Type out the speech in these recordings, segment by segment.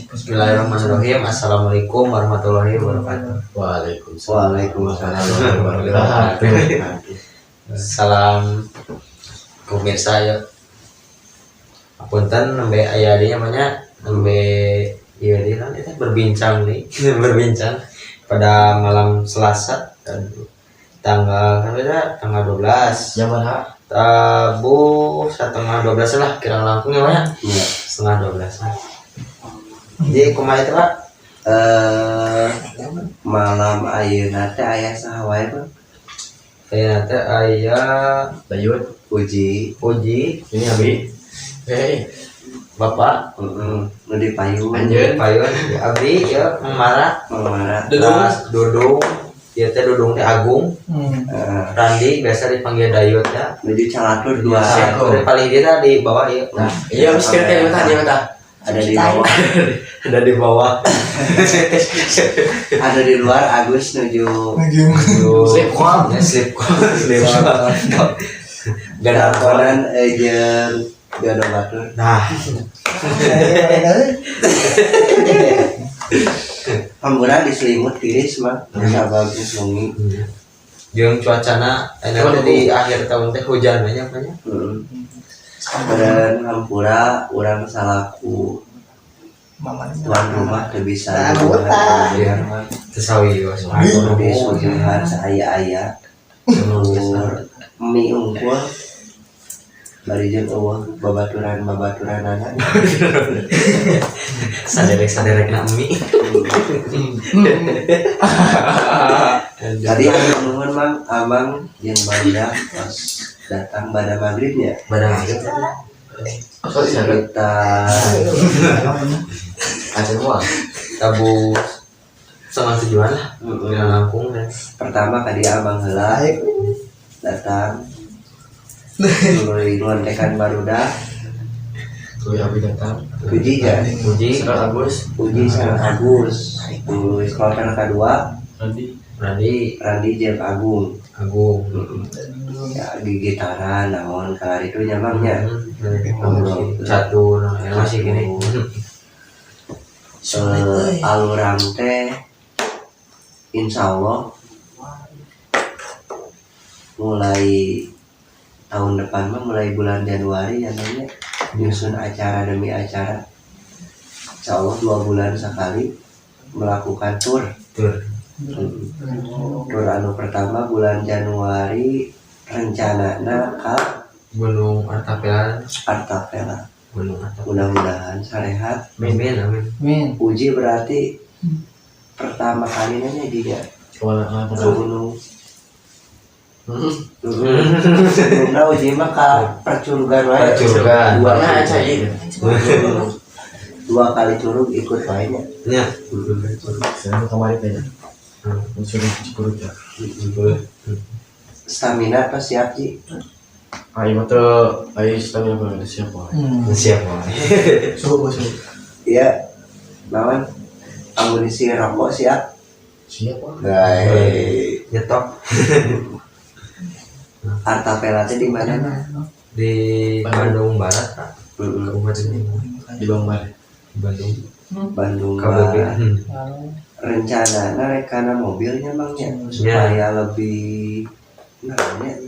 Bismillahirrahmanirrahim. Assalamualaikum warahmatullahi wabarakatuh. Waalaikumsalam warahmatullahi wabarakatuh. Salam pemirsa ya. Apunten nembe aya dinya namanya nembe ieu dia nanti berbincang nih. Berbincang pada malam Selasa tanggal 12. Jam berapa? Tabu setengah 12 lah kira langkung ya Pak ya. Iya. Setengah 12 lah. Jadi kumaha itu Pak? Malam ayeuna teh aya saha wae, Bang? Saya teh aya Dayut, Uji, ini Abi. Bapak, nu di payun. Anjeun payun Abi ya Mara. Dudung. Ieu teh Dudung teh Agung. Randi biasa dipanggil Dayut ya. Menuju Calatur 2 Nah, paling dia di bawah ieu. Nah, iya mesti teh mata. Ada di bawah. ada di bawah. Ada di luar Agus nuju slip Gadakonan jeung Gado Batur. Nah, Hampura diselimut tiris mah, bisa bagus nungi. jeung cuacana enak di akhir tahun teh hujan banyak. Dan hampura urang salaku tuan rumah teu bisa tesawi lebih sujuhan saya mie unggul bari jeung eueuh babaturan anak saderek mie. tadi nuhun Mang Amang jeung Banda pas datang pada maghribnya kita tabu setengah tujuan lah di Lampung dan pertama kali Abang heula datang nuhun tekan barudak Uji kan Uji sareng Agus terus kloter kedua Randi jeung Agung ya gigitaran naon kali itu nyamangnya satu masih gini alurang teh insyaallah mulai tahun depan mah mulai bulan Januari ya namanya nyusun acara demi acara insyaallah 2 bulan sekali melakukan tur anu pertama bulan Januari rencanana ka Gunung Artapela. Mudah-mudahan sarehat. Amin. Uji berarti pertama kalinya dia ke gunung. Sebelumnya uji mah ka percurugan wae. Dua kali curug ikut wae nya. Stamina apa siap Ji? Ayo tuh, ayo stamina apa siap Subuh. Iya. Nawan amunisi rokok siap? Nyetok. Artapela teh di mana? Di Bandung Barat, Pak. di Bandung KBB. Rencana rekana mobilnya Bangnya supaya lebih namanya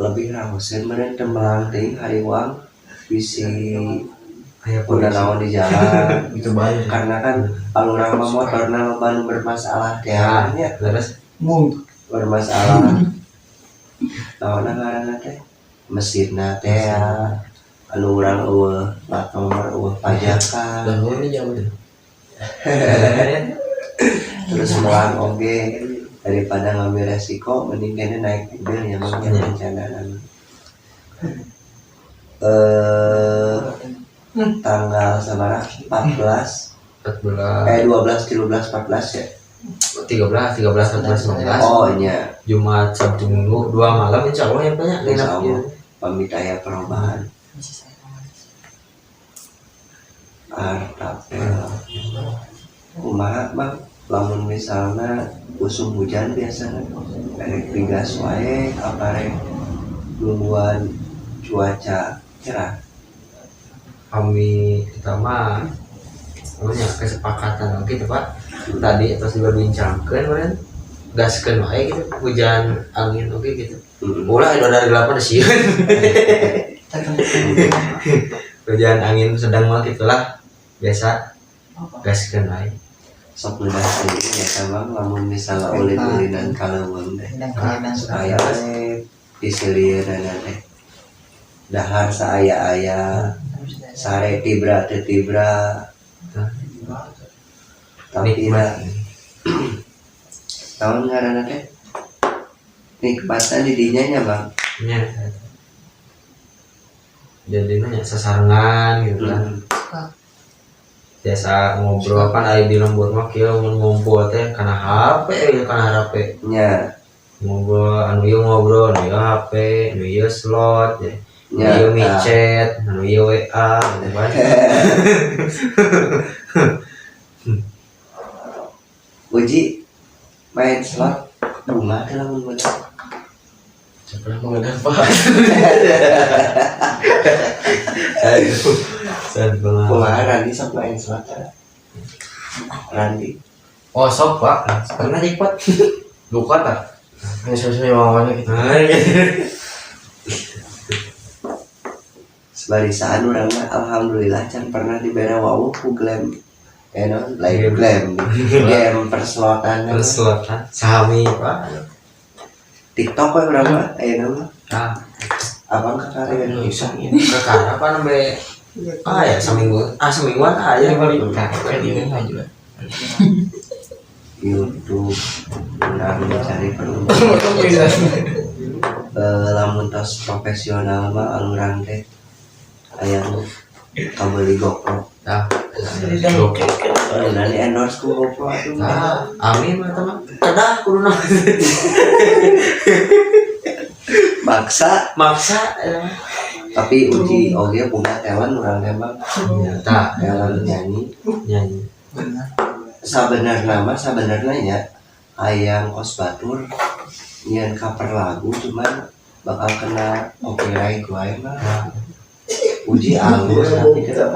lebih rahusin meureun teu melang teuing hariwang bisi aya puna naon di jalan itu baik karena kan alurang motorna loba nu bermasalah teh nya bermasalah naonna ngaranna teh mesinna teh anu urang eueuh plat nomor eueuh pajakan dan ini jam terus melang oge daripada ngambil resiko mending kene naik mobil ya mungkin rencanaan tanggal sabaraha 12 13 14 ya 13 14 15. oh nya Jumat Sabtu Minggu 2 malam insyaallah ya banyak insyaallah pamit aya perubahan Artapela kumaha Bang lamun misalnya musim hujan biasa rek digas wae aparek nungguan cuaca cerah kami kita mah punya kesepakatan gitu Pak. Tadi terus diberbincangkan kemarin gaskeun wae gitu hujan angin oke gitu. Ulah itu dari 8 sih. Hujan angin sedang mah gitulah biasa gaskeun wae. Sok udah sendiri ya Bang, lamun misalnya ulin-ulinan kaleuweung teh. Supaya diselir dan teh. Dahar saaya-aya, sare tibra teu tibra. Tapi tahun ngaranna teh nikmatna di dinya nya Bang. Nya. Jadi nanya sasarengan gitu kan. Biasa ngobrol kan aya di lembur mah kieu mun ngumpul teh kana HP ya kana HP. Nya. Ngobrol anu ieu ngobrol anu ieu HP, anu ieu slot ya. Anu ieu micet, anu ieu WA gitu kan. Uji main slot bunga teh lamun bener. Siapa yang mengenal Pak? Kumaha Randi sok main slot. Randi. Oh sok Pak, Pernah jackpot. luka tak? Hanya sesuai wawannya gitu. Sebarisaan urang mah alhamdulillah can pernah dibere wawuh ku glam. Lain glam. Game perslotan. Perslotan sami Pak. TikTok we urang mah ayeuna mah. Ah, Abang kakare bisa kakara apa nambe ya semingguan aya Kayak ini aja. YouTube urang mencari lamun tos profesional mah alurang teh aya nu kabeli GoPro. Oke. Nanti endorse ku GoPro atuh. Amin mah teman. Kedah kuduna. Maksa ya. tapi uji oge punya talent urang teh Bang. Tah, Talent nyanyi. nyanyi. Sabenerna nya hayang kos batur nyian cover lagu cuman bakal kena copyright wae mah. Uji alus tapi kena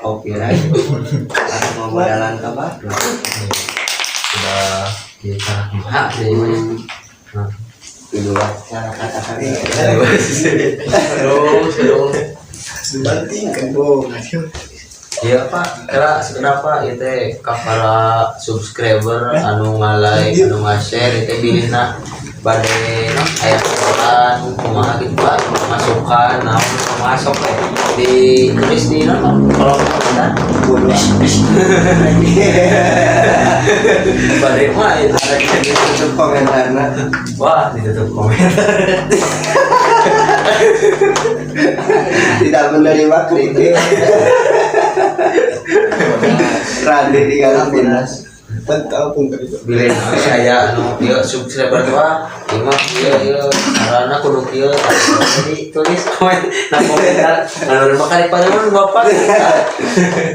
copyright atau modalan ka batur. Sudah kita mah jadi Itu lah cara kata-kata. Terus. Dibantingkan bohong. iya Pak, kira sekenapa itu para subscriber anu ngalai anu nge-share itu bilina bade no aya koran kumaha gitu Pak masukan naon masuk di tulis di no kalau kita bade mah itu ada Itu komentarna wah ditutup komentar tidak menerima kritik. Randi tinggal Pentau pun kerja. bilin saya anu ieu subscriber tua imah ieu sarana kudu kieu jadi tulis komentar anu bakal dipadeun Bapak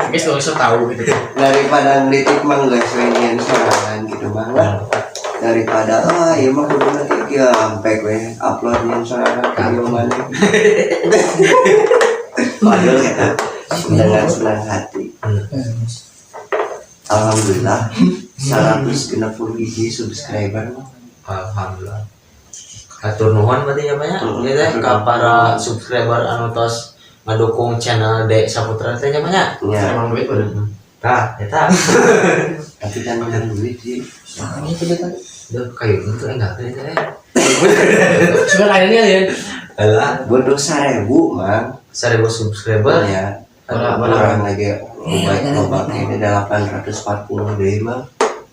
Guys lo bisa tahu gitu. daripada ngelitik mah guys pengen sorangan gitu mah lah. Daripada iya mah kudu nanti ya sampai gue upload yang sorangan video mana. Padahal kita dengan senang hati. Alhamdulillah 160 biji subscriber. alhamdulillah hatur nuhun berarti ya Pak ya ieu teh ka para subscriber anu tos ngadukung channel Dek Saputra teh nya Pak ya Ya, Emang duit pada. tah eta tapi kan dengan duit sih. Ini kebetulan. duh kayu itu enggak teh Sudah lainnya ya. alah Bodoh 1000 mang. 1000 subscriber Ya, Berapa? kurang lagi baik loba ini 840 deh mah.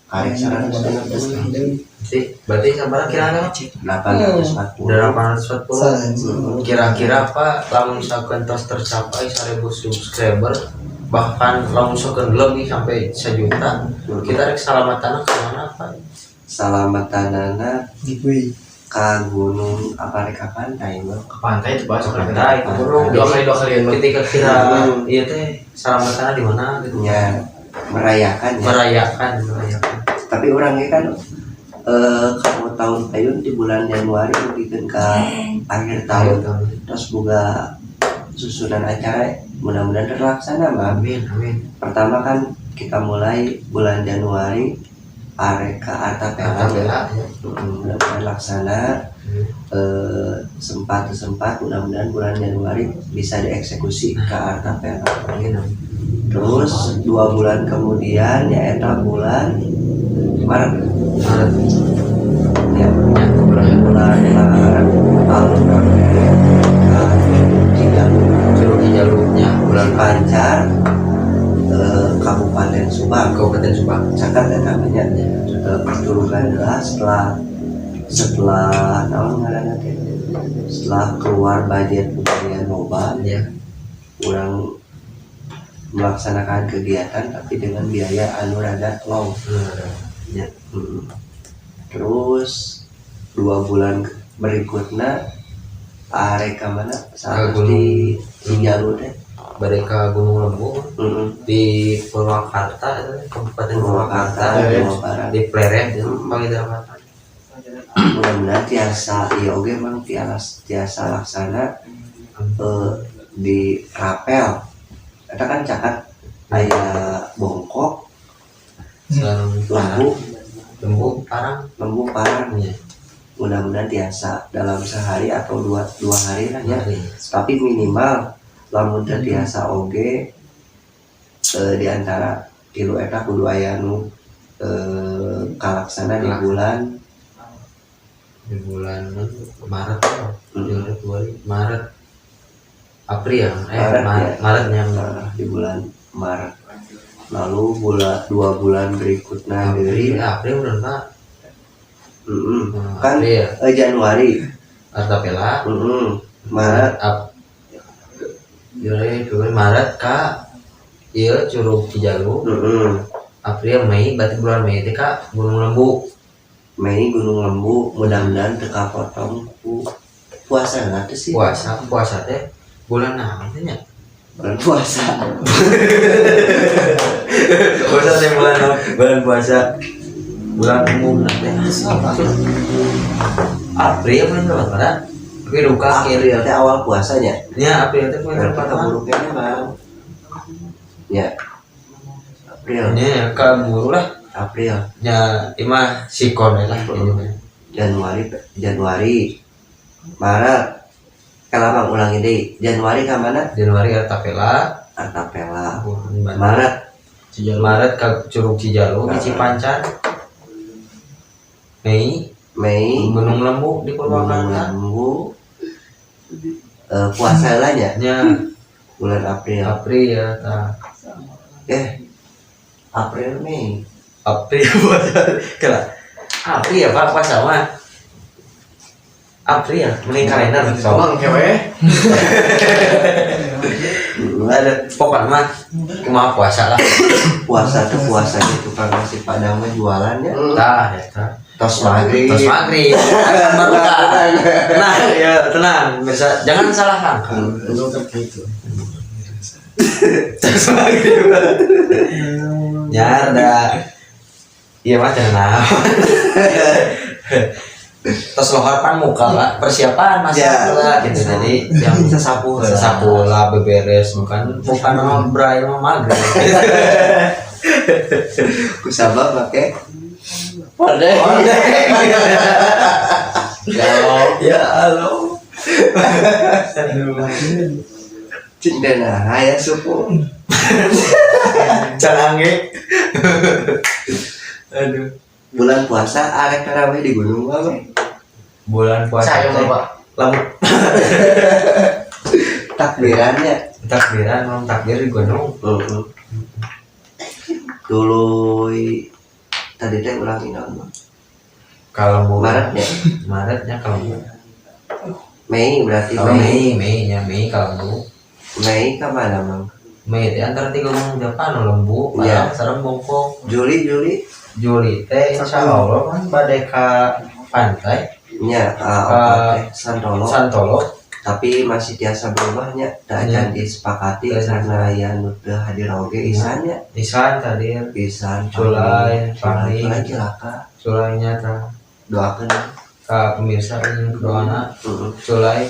Kayak 160. berarti sabar kira-kira 840. udah 840 kira-kira apa lamun misalkan tos tercapai 1000 subscriber bahkan lamun misalkan lebih sampai 1 juta kita rek salamatan ke mana Pak Salamatanana Giveaway. ka gunung apa rek ka pantai mah. Ke pantai itu bahas pantai ke gunung dua kali ya. ketika kita iya teh salamatan di mana gitu Ya, merayakan ya. merayakan Tapi orangnya kan kalau tahun payun di bulan Januari bikin ke akhir tahun terus buka susunan acara mudah-mudahan terlaksana Bang. amin Pertama kan kita mulai bulan Januari Areka Artapela Bela ya. mudah-mudahan laksana sempat mudah-mudahan bulan Januari bisa dieksekusi ke Artapela. Terus 2 bulan kemudian yaitu bulan Maret ya, bulan Maret tahun Curug Cijaluknya bulan Pancar Kabupaten Subang catat ya namanya perturunan adalah setelah tahun ngaranna teh setelah keluar budget budaya loba ya. kurang melaksanakan kegiatan tapi dengan biaya anu rada low ya. Terus 2 bulan berikutnya Areka mana saat di Cijaluk teh Mereka Gunung Lembu di Purwakarta, Kabupaten Purwakarta, Jawa Barat. di Pleret, panggil apa? Mudah-mudahan tiasa iya oge mang tiasa laksana di Rapel. Eta kan cakat aya bongkok, lembu parang. Ya. Mudah-mudahan tiasa dalam sehari atau dua hari lah ya. Tapi minimal lamun teu tiasa oge di antara tilu eta kudu aya nu kalaksana di bulan Maret Maret April Maretnya di bulan Maret. Lalu 2 bulan berikutnya dari April udah Pak. kan Januari Artapela Maret Maret Kak iya Curug Cijaluk April Mei berarti bulan Mei teh Kak Gunung Lembu mudah-mudahan teka potong puasa nggak tuh sih puasa teh bulan apa teh nya bulan puasa puasa teh bulan puasa bulan umum nanti April kan berapa tapi luka April teh awal puasanya ya April teh puasa kata buruknya bang ya April ya kaburu lah April ya imah sikon lah Januari Maret kalau ulangi deh Januari ke mana Januari Artapela Maret ke Curug Cijaluk di Cipancar Mei Gunung Lembu di Purwakarta puasa lah ya bulan April ya April Mei April puasa kira April ya Pak puasa mah April mending kalender Bang kewe. ada pokoknya mah kumaha puasa lah puasa gitu kan si Padang mah jualannya tah ya tah tos maghrib baru tenang ya tenang bisa jangan salah langkah Gitu. tos maghrib ya ada iya mah tenang tos lohar muka lah persiapan masak lah gitu jadi yang sesapu lah beberes bukan nama bray mah maghrib kusabab pakai ya halo cindena aya supu canangge aduh bulan puasa arek tarawih di gunung apa bulan puasa Saya Bapak. lamun takbirannya takbiran belum takbir di gunung tuluy tadi teh ulangi nama kalau mau Maretnya kalau mau Mei berarti Mei kalau mau Mei ke mana mang Mei teh antara 3 gunung Jepang Lembu Iya. sareng Bongkok Juli Juli teh insyaallah kan bade ka pantai nya Santolo tapi masih tiasa berubahnya tak Iya. akan disepakati karena yang udah hadir oge isannya Isan tadi isan Sulai Fahri cilaka Sulainya ta doakan ka pemirsa yang doana Sulai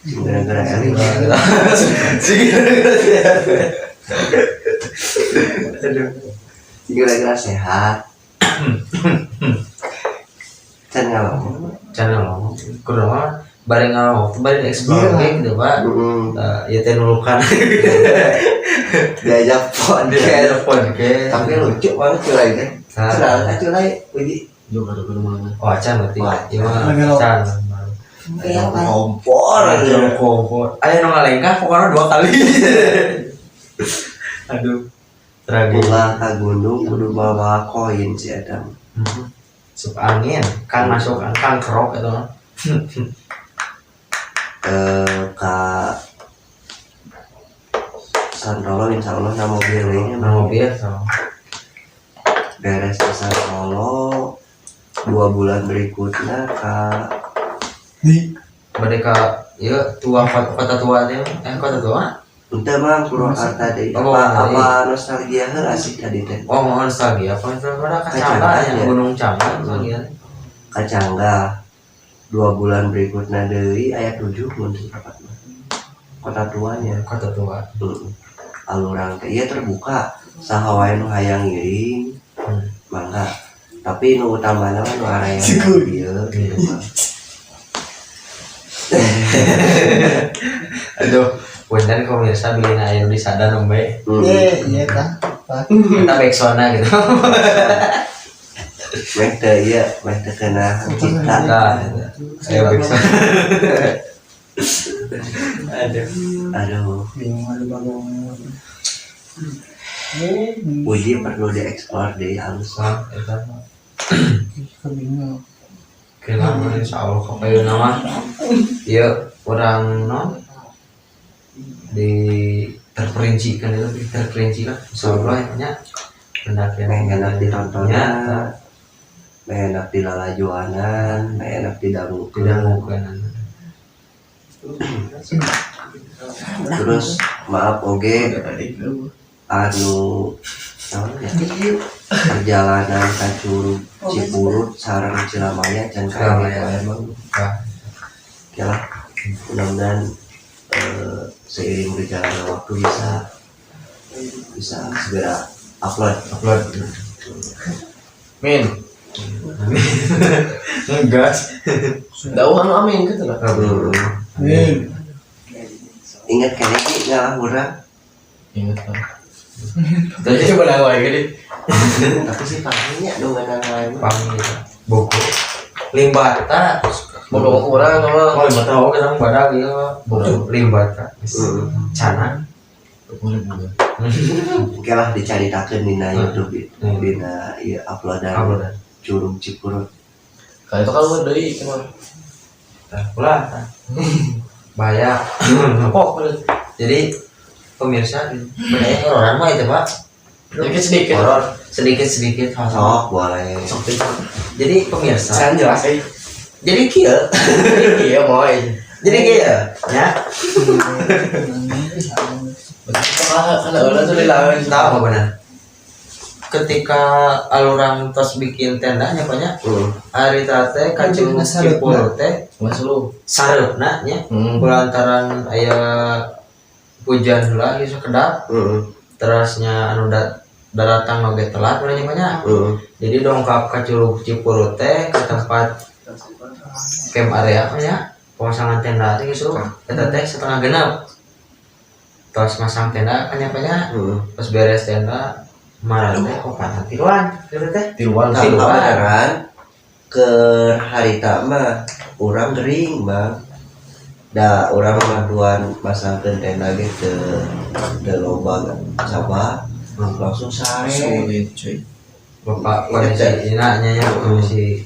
gara-gara elit Kira-kira sehat. Can ngalong. Channel lo kudu mah bareng ngalong tuh bareng explore gitu pak. Ya teh nulukan Diajak podcast. podcast. Tapi lucu banget culai teh. Kenal kan culai Widi. Juga ada mana. Oh Chan berarti Wah, iya mah Chan Kompor aja. Ayo kompor ayo nu ngalengkah pokoknya 2 kali. Aduh tragedi. Pulang ke gunung kudu bawa koin si Adam. Sup angin kan masuk kan kerok itu mah. Ke Santolo insya Allah nama mobilnya Nah mobil sama beres ke Santolo 2 bulan berikutnya mereka ya tua kota tua teh kota tua Ente mah Purwakarta deh. Oh, Apa nostalgia heula asik tadi teh. oh mau nostalgia apa itu pada Kacangga kacangga ya. yang gunung cangga bagian Kacangga 2 bulan berikutnya deui aya 7 mun sepakat mah. Kota tuanya. kota tua. Alurang teh ieu terbuka saha wae nu hayang ngiring. Mangga. Tapi nu utamana mah nu area ieu gitu mah. Aduh, punten pemirsa bilin air di sada nembe. Iya kan. Kita backsona gitu. Meh teh ieu, meh teh kena cinta. Nah, ayo backsona. Aduh, Bingung ada bagong. Uji perlu dieksplor deh halus. Bingung. Kenapa insya Allah kepayu nama ya orang non di terperincikan itu terperinci lah insya Allah ya pendakian Enak ditontonnya, enak dilalajuanan, enak tidak didangukeun. bukan Terus maaf oge anu naon ya? Perjalanan ka Curug Cipurut sareng Cilamaya can Cilamaya. emang. Oke lah, mudah-mudahan seiring berjalannya waktu bisa segera upload. Min. Ngegas. Dauhan amin gitu lah. Ingat kan ini ngalah murah, Ingat kan. Tadi coba nang wae gede. tapi sih panggilnya dong nang lain. panggil buku limbata Bodoh kurang sama. oh limbata oh kita badak ya limbata cana Boleh boleh. Oke lah dicaritakeun dina YouTube dina ieu uploadan Curug Cipurut. Kali itu kalau deui cuman ulah bahaya apa jadi pemirsa budaya hororan mah itu pak sedikit. horor sedikit Sok boleh. jadi pemirsa Saya jelas sih. jadi kieu Iya boy. jadi kieu ya Ada ulah tuh dilawan. tahu apa benar ketika alurang tos bikin tendanya banyak hari tate kacung Cipurut teh Mas lu. sareupna nya kulantaran aya hujan heula ieu sakedap terusnya anu datang oge telat urang banyak jadi dongkap ka Curug Cipurut teh ke tempat camp area nya pemasangan tenda teh geus eta teh setengah genep tos masang tenda banyak pas beres tenda marah teh kok panah tiluan gitu teh Tiluan Nah, beneran ke harita mah urang gering bang. Da urang ngaduan masangkeun tenda ge teu loba sabah langsung sare. sulit cuy. bapak kondisi inaknya ya kondisi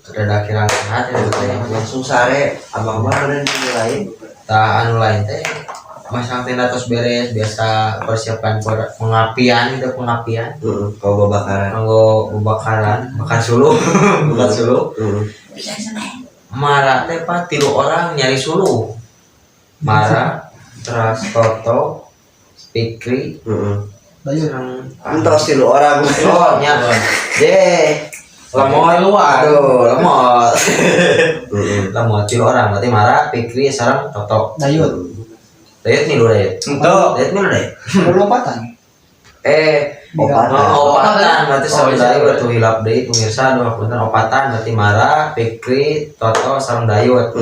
rada kirang sehat ya teh Langsung sare abang mah bener lain. tak anu lain teh masang tenda tos beres biasa persiapan pengapian itu pengapian Kau babakaran. kanggo bakaran bakar suluh bakar suluh marah teh pak 3 orang nyari suluh marah terus Toto Fikri sareng Entos 3 orang. oh nya deh lemot luar aduh lemot lemot 3 orang berarti marah Fikri sareng Toto Dayut. Diet nih lu diet. Diet nih lu diet. Lompatan. Opatan berarti sareng dayut tuh hilap deui pemirsa dua punten opatan berarti Mara, Fikri, Toto sareng dayut.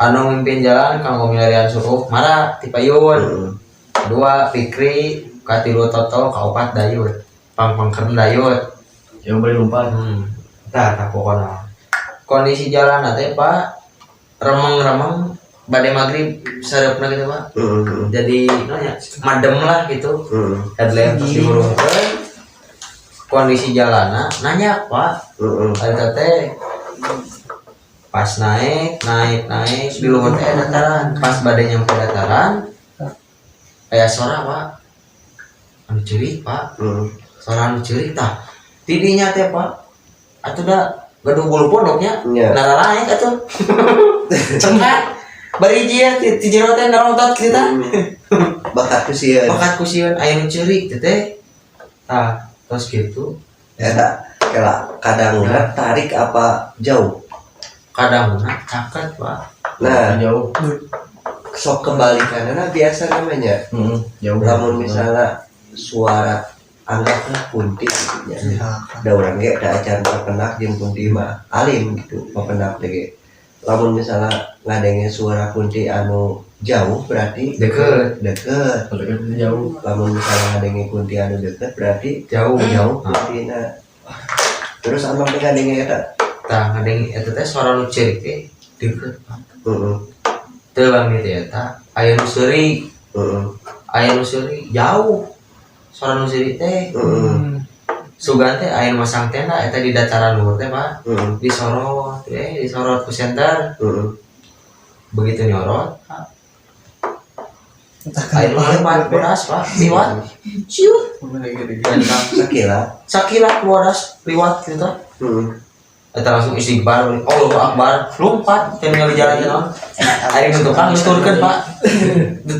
Anu mimpin jalan kanggo milarian suruh Mara ti payun. Kedua Fikri, katilu Toto, kaopat dayut. Pangpangkeun dayut. Yang beli lompat. Tah pokona. Kondisi jalan teh Pak remeng-remeng badai maghrib sareupna gitu Pak. Jadi nanya madem lah gitu. Headlamp terus diurungkeun. Kondisi jalanna nanya Pak. Ada teh pas naik di luhur teh dataran. Pas badai nyampe dataran aya suara Pak. Anu ceurik Pak. Suara anu ceurik tah. Tidinya teh Pak. Atuh da gaduh bulu pondoknya. Nararaek atuh. Cengkat. Bari dia ti jero teh narontot kita. Bakat kusieun Aya nu ceurik teh. Tah, terus gitu. Eta kadangna tarik apa jauh? Kadangna caket, Pak. Nah, Jauh. sok kebalikanana biasa namanya. Jauh. Lamun misalnya suara anggaplah kunti gitu nya. Da urang ge da acan papenak jeung kunti mah alim gitu, papenak teh ge. Lamun misalnya ngadenge suara kunti anu jauh berarti Deket. Jauh. Lamun misalnya ngadenge kunti anu deket berarti Jauh. kuntina. Terus amang teh ngadenge eta. Tah, ngadeng eta teh suara nu ceurik teh deket, Pak. Teu lami teh eta aya nu seurik. Aya nu seurik jauh. Suara nu seurik teh. Sugan teh aya masang tenda eta di dataran luhur teh Pak. Disorot ku senter. Begitu nyorot aya nu lewat bodas Pak liwat ciut sakilat bodas liwat gitu eta langsung istighfar Allahu Akbar lompat teh ningali jalan teh naon ari nu tukang geus turkeun Pak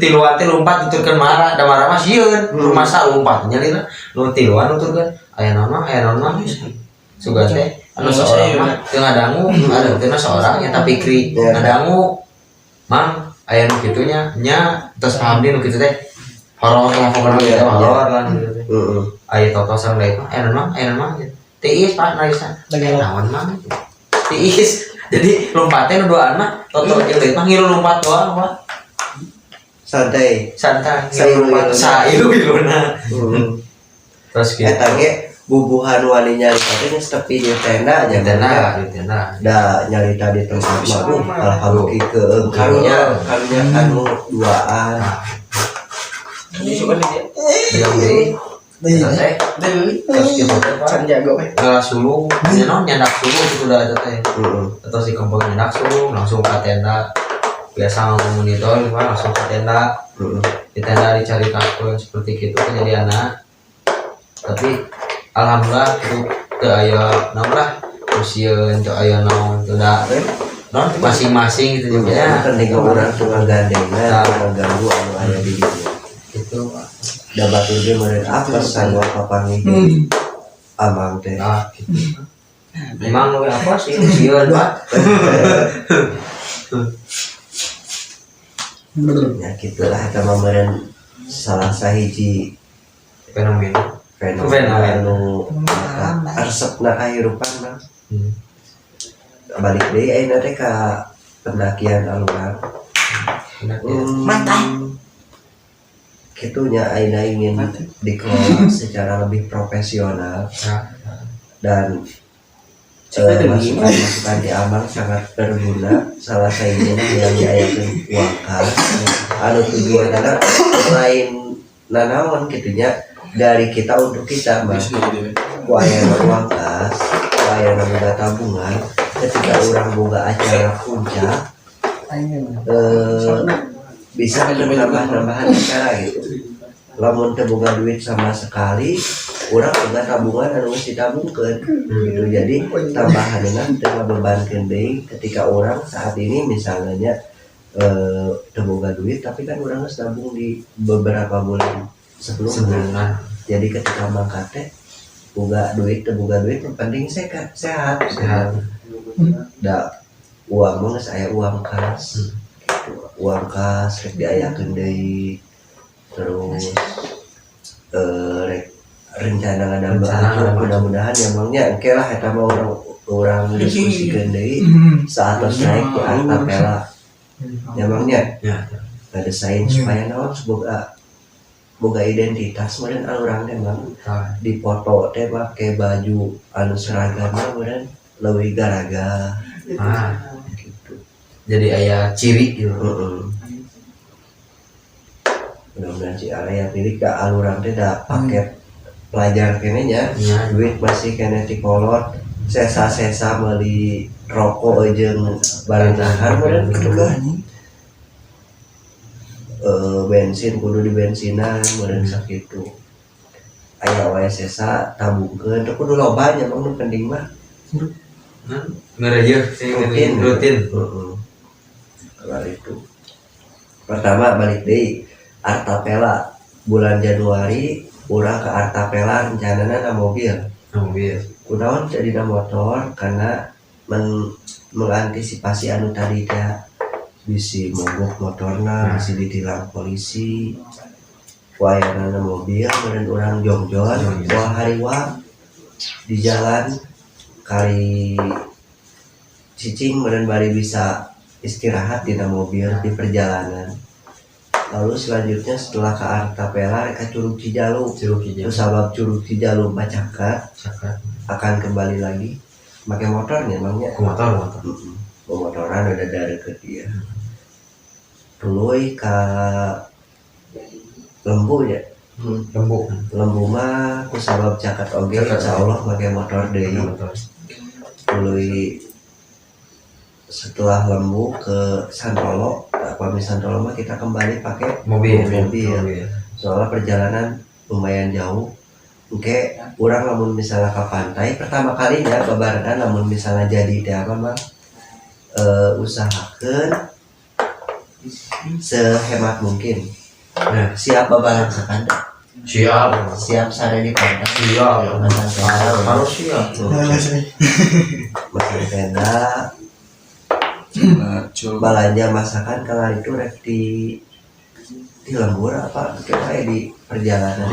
tiluan teh lompat diturkeun Mara da Mara mah sieun rumah sa lompat nyalina nu tiluan nu turkeun aya naon mah sugan teh anu seorang mah teu ngadangu ada teh seorang eta Fikri ngadangu mang aya nu kitunya nya terus paham dia nu kitu teh horor lah gitu teh aya Toto sareng daek mah aya naon tiis Pak narisan naon mah tiis jadi lompatnya nu duaan mah Toto jeung daek mah ngilu lompat doang Pak santai sailu-iluna terus gitu eta ge bubuhan wani nyarita teh geus tepi di tenda aja da nyarita di tempat mah alhamdulillah karunya anu duaan yang terus gitu Can jago sulung nyandak sulung itu udah ada teh terus di kampung nyandak sulung langsung ke tenda biasa monitor langsung ke tenda di tenda dicari kakun seperti gitu kejadiannya tapi alhamdulillah itu teu aya naon lah usieun teu aya naon teu da non masing-masing gitu juga ya penting urang teu ngagandengan ngaganggu anu aya di dieu gitu da batur ge meureun apes sarua papangi amang teh gitu memang lu apa sih usieun Pak ya gitulah eta mah meureun salah sahiji fenomena anu resepna kahirupan mah balik deui ayeuna teh ka pendakian aluran kitunya ayeuna ingin dikelola secara lebih profesional dan masukan di Amang sangat berguna salah satunya yang diayakeun wakal anu tujuanna lain nanaon kitunya dari kita untuk kita mah wayana uang kas wayana boga tabungan ketika orang boga acara puncak bisa nambah-nambahan acara gitu lamun teu boga duit sama sekali orang boga tabungan anu geus ditabungkeun gitu jadi tambahanna teu ngabebankeun deui ketika orang saat ini misalnya teu boga duit tapi kan orang geus nabung di beberapa bulan sebelumnya jadi ketika mangkat teh boga duit yang penting sehat da uang mah geus aya uang kas gitu uang kas rek diayakeun deui terus rek rencana ngadamel mudah-mudahan ya mangnya engke lah eta mah orang diskusikeun deui saatos naik di harta pela ya mangnya Ya. ngadesain supaya naon boga identitas meureun urang teh mah dipoto teh make baju anu seragam meureun leuwih garaga gitu. Jadi aya ciri gitu. Mudah-mudahan si area pilih ke aluran teh da paket pelajar kene nya Ya. duit masih kene ti kolot sesa-sesa meuli rokok jeung barang dahar meureun kitu kan bensin kudu di bensinan meureun sakitu aya wae sesa tabungkeun teu kudu loba nya mah nu penting mah Ngerejeuh sih rutin. Kalau itu pertama balik deui Artapela bulan Januari urang ke Artapela rencanana na mobil kunaon jadi motor karena mengantisipasi anu tadi teh bisi mogok motorna bisi ditilang polisi wayana mobil kemudian orang jongjon wah hariwang di jalan kali cicing kemudian bari bisa istirahat di mobil di perjalanan. Lalu selanjutnya setelah ke Artapela ke Curug Cijalung terus sabab Curug Cijalung Bacakat akan kembali lagi pakai motornya emangnya motoran udah dari ke dia tuluy ke Lembu ya Lembu mah ku sabab cakat oge insyaallah pakai motor deui tuluy setelah Lembu ke Santolo apa Santolo mah kita kembali pakai mobil. Soalnya perjalanan lumayan jauh oke kurang namun misalnya ke pantai pertama kalinya babarengan namun misalnya jadi teh apa mah usahakeun sehemat mungkin siap babalangsakan siap sare di pantai Harus siap. masih tenda belanja masakan kalau itu rek di lembur apa kayak di perjalanan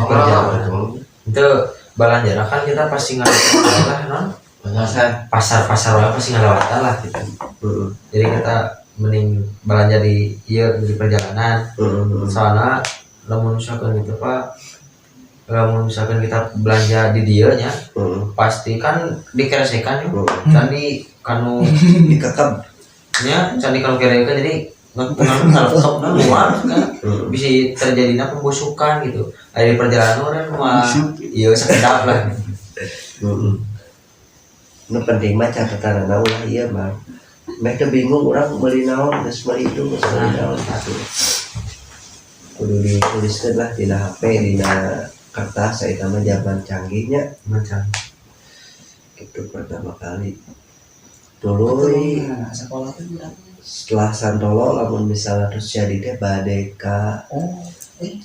Itu balanjana kan kita pasti ngelewatan lah non pasar lah pasti ngelewatan lah gitu. Jadi kita mending belanja di perjalanan soalnya lamun misalkan gitu pak lamun misalkan kita belanja di dia nya pasti kan dikeresekan yuk candi kanu dikekep nya candi kanu kerekan jadi nggak sok luar kan bisa terjadinya pembusukan gitu ada di perjalanan orang mah iya sekedap lah nu penting mah catatan ulah iya mah mereka bingung orang beli naon geus beli itu geus beli naon gitu kudu dituliskeun lah dina HP dina kertas eta mah zaman canggihnya macam gitu pertama kali tuluy sekolah tuh berapa? setelah Santolo lamun misalnya terus jadi teh bade ka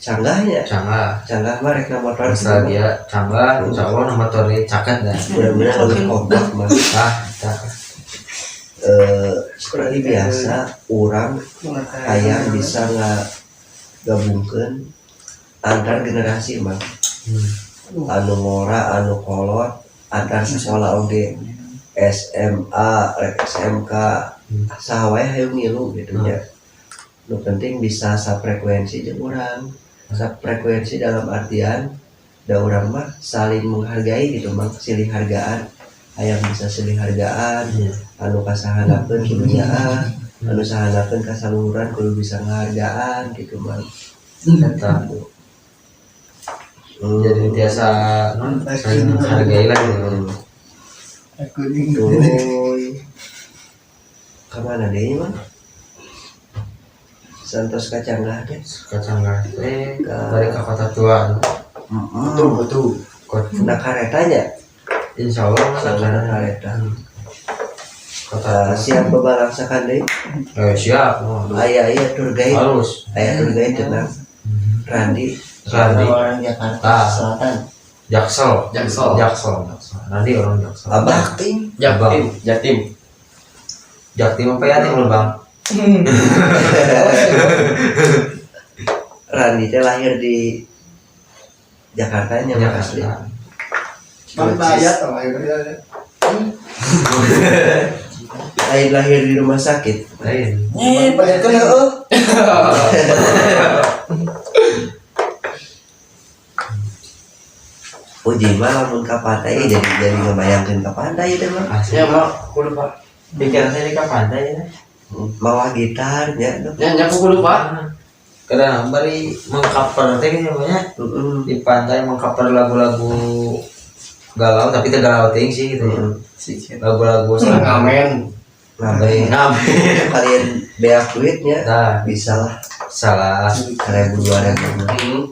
canggahnya canggah mah rek motor setelah dia canggah insyaallah nomor motornya caket dah bener-bener lebih kompak mah seperti biasa orang hayang bisa gabungkeun antar generasi mah anu ngora anu kolot antar sekolah oge SMA SMK saha wae hayang ngilu gitu nya nu penting bisa safrekuensi jeung urang safrekuensi dalam artian da urang mah saling menghargai gitu mah silih hargaan hayang bisa silih hargaan anu kasahanakeun kudu nyaah anu sahanakeun kasaluhuran kudu bisa ngahargaan gitu mah eta jadi biasa non saling menghargai lah gitu Tuloy kemana deh mah Santos Kacanggah deh Kacanggah dari ke kota tua betul nah karetanya insyaallah sana kareta kota siap babalangsakan deh siap aya tour guide halus aya tour guide tenang Randi orang Jakarta Selatan Jaksel nanti orang Jaksel Abah Jatim Jaktim apa ya tim lu bang Randi teh lahir di Jakarta nya mah asli. Bang Dayat sama ya. Lain lahir di rumah sakit. Lain. Banyak kan heeh. Uji mah lamun ka pantai jadi ngebayangkeun ka pantai teh mah. Asli mah kudu Pak. Pikiran saya di pantai ya. Bawa gitar nya. Ya aku kudu Pak. Kadang bari mengcover teh namanya di pantai mengcover lagu-lagu galau tapi teh galau ting sih gitu ya. Lagu-lagu Ngamen. Ngamen. Ngamen. Kalian beak duitnya Nah, bisa lah salah 1.000 2.000.